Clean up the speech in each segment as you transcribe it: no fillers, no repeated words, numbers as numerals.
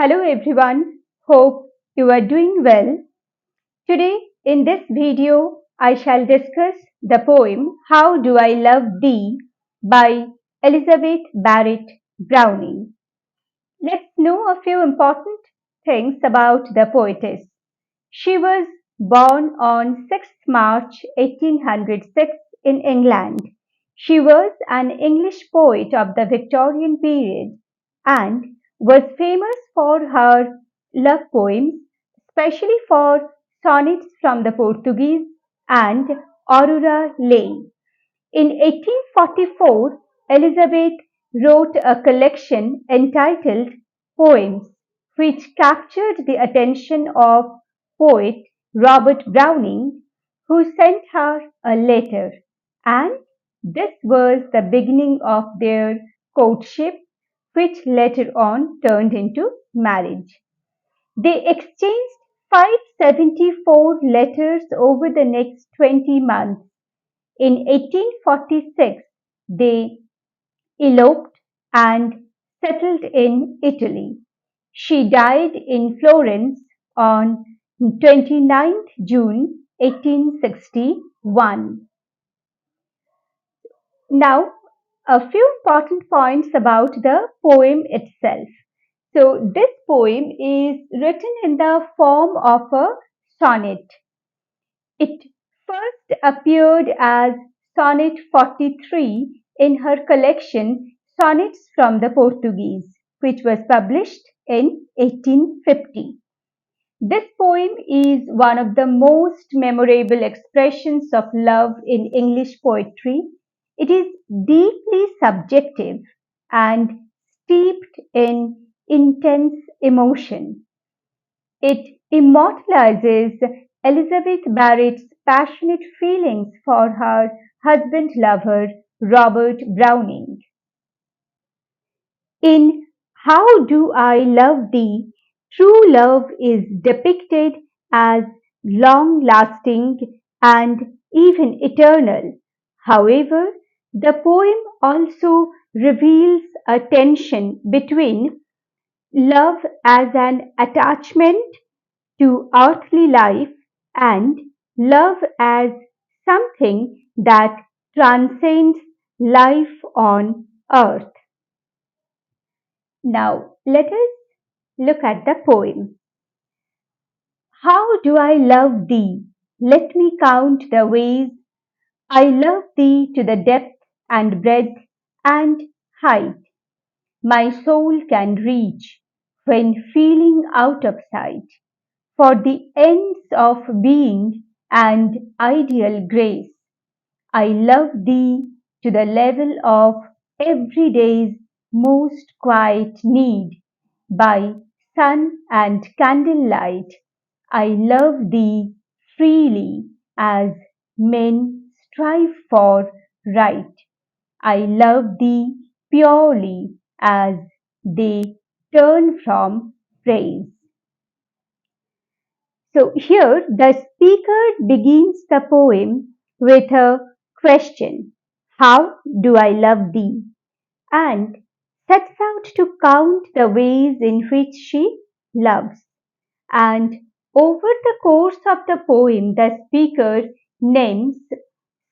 Hello everyone, hope you are doing well. Today in this video I shall discuss the poem How Do I Love Thee by Elizabeth Barrett Browning. Let's know a few important things about the poetess. She was born on 6th March 1806 in England. She was an English poet of the Victorian period and was famous for her love poems, especially for sonnets from the Portuguese and Aurora Leigh. In 1844, Elizabeth wrote a collection entitled Poems, which captured the attention of poet Robert Browning, who sent her a letter. And this was the beginning of their courtship, which later on turned into marriage. They exchanged 574 letters over the next 20 months. In 1846, they eloped and settled in Italy. She died in Florence on 29th June 1861. Now, a few important points about the poem itself. So, this poem is written in the form of a sonnet. It first appeared as Sonnet 43 in her collection Sonnets from the Portuguese, which was published in 1850. This poem is one of the most memorable expressions of love in English poetry. It is deeply subjective and steeped in intense emotion. It immortalizes Elizabeth Barrett's passionate feelings for her husband lover, Robert Browning. In How Do I Love Thee, true love is depicted as long lasting and even eternal. However, the poem also reveals a tension between love as an attachment to earthly life and love as something that transcends life on earth. Now, let us look at the poem. How do I love thee? Let me count the ways I love thee to the depth and breadth and height my soul can reach when feeling out of sight. For the ends of being and ideal grace. I love thee to the level of every day's most quiet need. By sun and candlelight, I love thee freely as men strive for right. I love thee purely as they turn from praise. So here the speaker begins the poem with a question, How do I love thee? And sets out to count the ways in which she loves. And over the course of the poem, the speaker names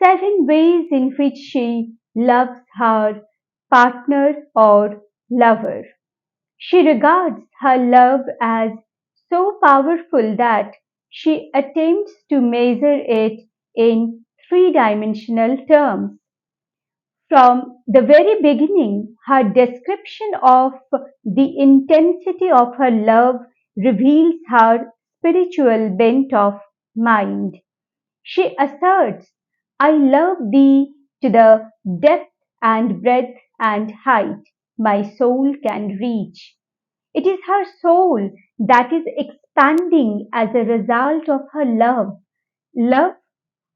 7 ways in which she loves her partner or lover. She regards her love as so powerful that she attempts to measure it in three-dimensional terms. From the very beginning, her description of the intensity of her love reveals her spiritual bent of mind. She asserts, I love thee to the depth and breadth and height my soul can reach. It is her soul that is expanding as a result of her love. Love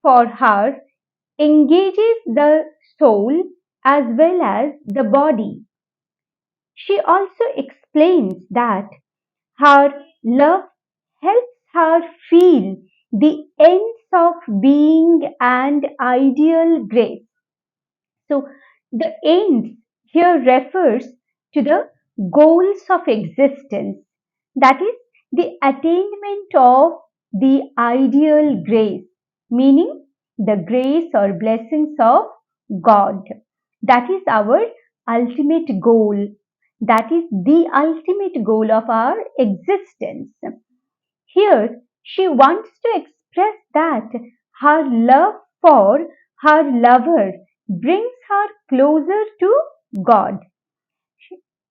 for her engages the soul as well as the body. She also explains that her love helps her feel the ends of being and ideal grace. So, the ends here refers to the goals of existence. That is the attainment of the ideal grace, meaning the grace or blessings of God. That is our ultimate goal. That is the ultimate goal of our existence. Here, she wants to express that her love for her lover brings her closer to God.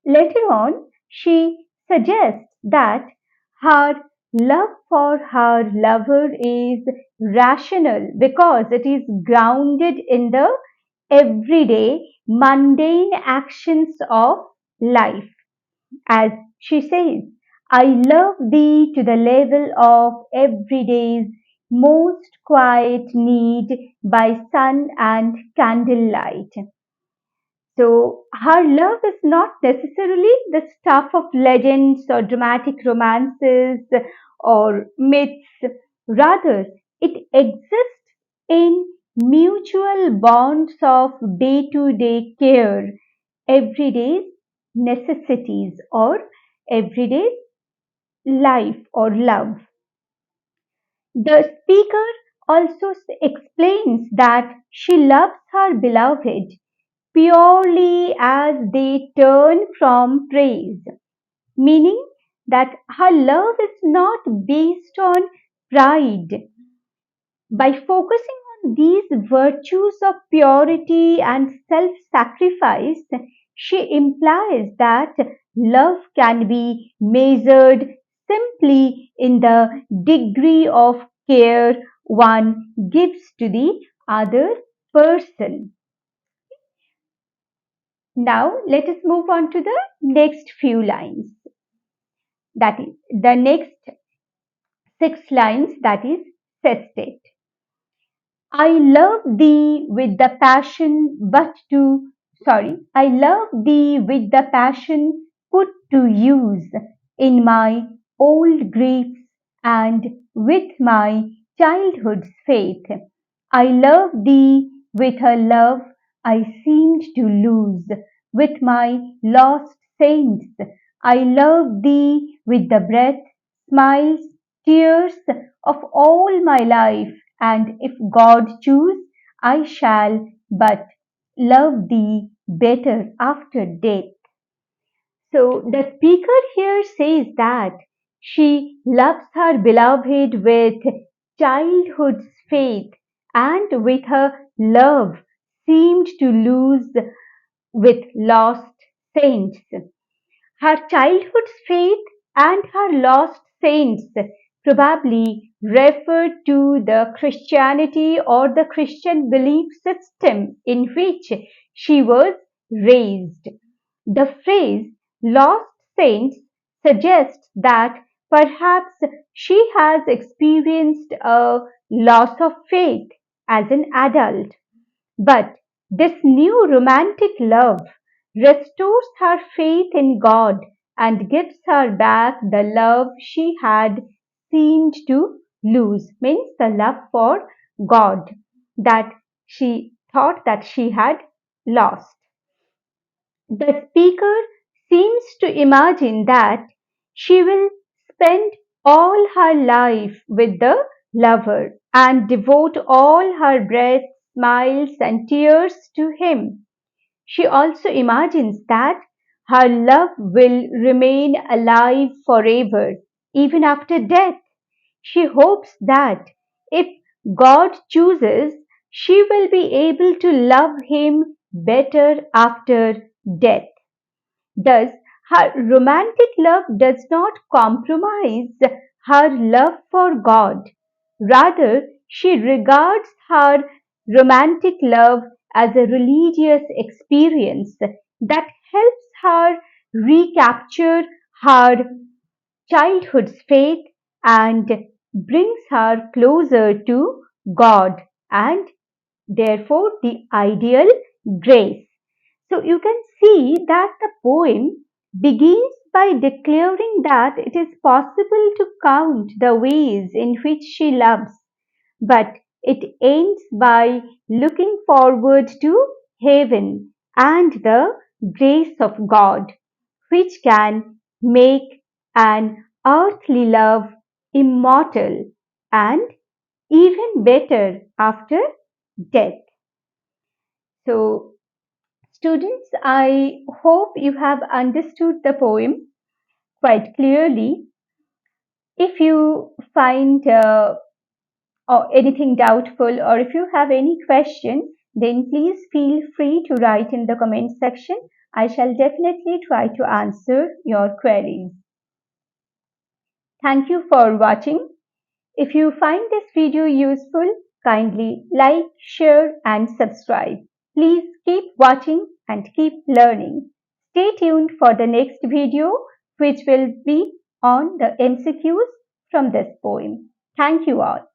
Later on, she suggests that her love for her lover is rational because it is grounded in the everyday mundane actions of life. As she says, I love thee to the level of everyday's most quiet need by sun and candlelight. So her love is not necessarily the stuff of legends or dramatic romances or myths. Rather, it exists in mutual bonds of day to day care, everyday necessities, or everyday life or love. The speaker also explains that she loves her beloved purely as they turn from praise, meaning that her love is not based on pride. By focusing on these virtues of purity and self sacrifice, she implies that love can be measured simply in the degree of care one gives to the other person. Now, let us move on to the next few lines. That is, the next 6 lines, that is, sestet. I love thee with the passion I love thee with the passion put to use in my old griefs and with my childhood's faith. I love thee with a love I seemed to lose with my lost saints. I love thee with the breath, smiles, tears of all my life, and if God choose, I shall but love thee better after death. So the speaker here says that she loves her beloved with childhood's faith and with her love seemed to lose with lost saints. Her childhood's faith and her lost saints probably referred to the Christianity or the Christian belief system in which she was raised. The phrase lost saints suggests that perhaps she has experienced a loss of faith as an adult. But this new romantic love restores her faith in God and gives her back the love she had seemed to lose, means the love for God that she thought that she had lost. The speaker seems to imagine that she will spend all her life with the lover and devote all her breath, smiles, and tears to him. She also imagines that her love will remain alive forever, even after death. She hopes that if God chooses, she will be able to love him better after death. Thus, her romantic love does not compromise her love for God. Rather, she regards her romantic love as a religious experience that helps her recapture her childhood's faith and brings her closer to God and therefore the ideal grace. So you can see that the poem begins by declaring that it is possible to count the ways in which she loves, but it ends by looking forward to heaven and the grace of God, which can make an earthly love immortal, and even better after death. So, students, I hope you have understood the poem quite clearly. If you find or anything doubtful, or if you have any question, then please feel free to write in the comment section. I shall definitely try to answer your queries. Thank you for watching. If you find this video useful, kindly like, share and subscribe. Please keep watching and keep learning. Stay tuned for the next video, which will be on the MCQs from this poem. Thank you all.